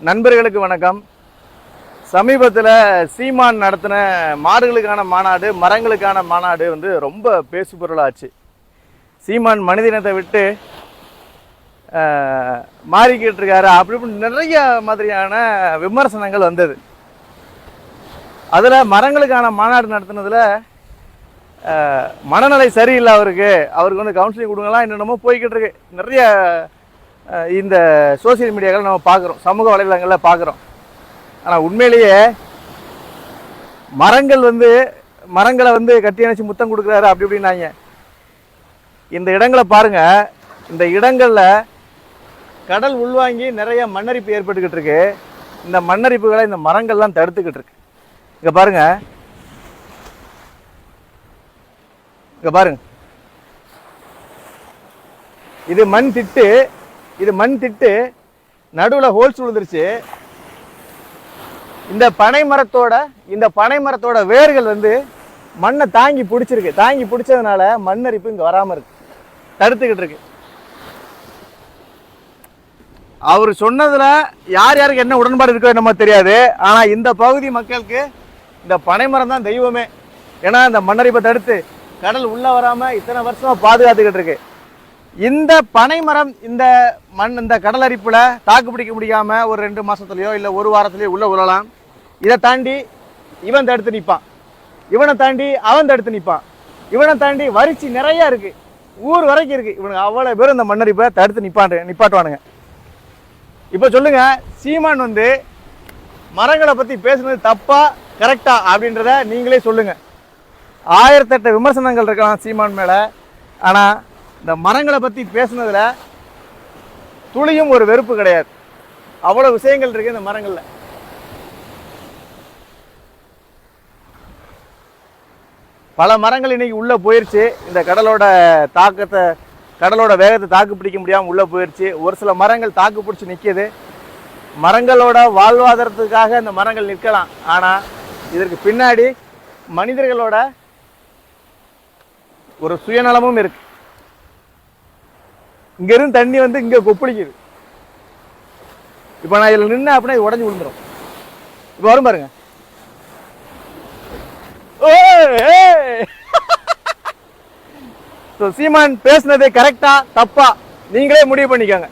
நண்பர்களுக்கு வணக்கம். சமீபத்தில் சீமான் நடத்தின மாடுகளுக்கான மாநாடு, மரங்களுக்கான மாநாடு வந்து ரொம்ப பேசு பொருளாச்சு. சீமான் மனிதனத்தை விட்டு மாறிக்கிட்டு இருக்காரு அப்படி நிறைய மாதிரியான விமர்சனங்கள் வந்தது. அதில் மரங்களுக்கான மாநாடு நடத்தினதில் மனநிலை சரியில்லை, அவருக்கு வந்து கவுன்சிலிங் கொடுங்கலாம் என்னென்னமோ போய்கிட்டு இருக்கு. நிறைய இந்த சோசியல் மீடியாக்கள் நம்ம பார்க்குறோம், சமூக வலைதளங்களில் பார்க்குறோம். ஆனால் உண்மையிலேயே மரங்களை வந்து கட்டி அணைச்சி முத்தம் கொடுக்குறாரு அப்படி இப்படின்னாங்க. இந்த இடங்களை பாருங்கள், இந்த இடங்களில் கடல் உள்வாங்கி நிறைய மண்ணரிப்பு ஏற்பட்டுக்கிட்டு இருக்கு. இந்த மண்ணரிப்புகளை இந்த மரங்கள்லாம் தடுத்துக்கிட்டு இருக்கு. இங்கே பாருங்கள், இது மண் திட்டு நடுவில் ஹோல்ஸ் விழுந்துருச்சு. இந்த பனை மரத்தோட வேர்கள் வந்து மண்ணை தாங்கி பிடிச்சதுனால மண்ணரிப்பு இங்கே வராமல் இருக்கு, தடுத்துக்கிட்டு இருக்கு. அவர் சொன்னதில் யாருக்கு என்ன உடன்பாடு இருக்கோ நம்ம தெரியாது. ஆனால் இந்த பகுதி மக்களுக்கு இந்த பனை மரம் தான் தெய்வமே. ஏன்னா இந்த மண்ணரிப்பை தடுத்து கடல் உள்ளே வராமல் இத்தனை வருஷமாக பாதுகாத்துக்கிட்டு இருக்கு. இந்த பனை மரம் இந்த கடல் அரிப்பில் தாக்கு பிடிக்க முடியாமல் ஒரு 2 மாதத்துலையோ இல்லை ஒரு வாரத்துலையோ உள்ளே விழலாம். இதை தாண்டி இவன் தடுத்து நிற்பான், இவனை தாண்டி அவன் தடுத்து நிற்பான், இவனை தாண்டி வரிச்சி நிறையா இருக்குது, ஊர் வரைக்கும் இருக்குது. இவனுக்கு அவ்வளோ பேர் இந்த மண்ணரிப்பை தடுத்து நிப்பாட்டுவானுங்க. இப்போ சொல்லுங்க, சீமான் வந்து மரங்களை பற்றி பேசுனது தப்பா கரெக்டா அப்படின்றத நீங்களே சொல்லுங்க. 1008 விமர்சனங்கள் இருக்கலாம் சீமான் மேலே. ஆனால் இந்த மரங்களை பற்றி பேசுனதுல துளியும் ஒரு வெறுப்பு கிடையாது. அவ்வளோ விஷயங்கள் இருக்கு இந்த மரங்களில். பல மரங்கள் இன்னைக்கு உள்ளே போயிடுச்சு. இந்த கடலோட வேகத்தை தாக்கு பிடிக்க முடியாமல் உள்ளே போயிடுச்சு. ஒரு சில மரங்கள் தாக்கு பிடிச்சி நிற்கிது. மரங்களோட வாழ்வாதாரத்துக்காக இந்த மரங்கள் நிற்கலாம். ஆனால் இதற்கு பின்னாடி மனிதர்களோட ஒரு சுயநலமும் இருக்கு. இங்கிருந்து தண்ணி வந்து இங்கே கொப்பளிக்குது. இப்போ நான் இதில் நின்று அப்படின்னா இது உடஞ்சி விழுந்துடும். இப்போ வரும் பாருங்க. சீமான் பேசுனது கரெக்டா தப்பா நீங்களே முடிவு பண்ணிக்கோங்க.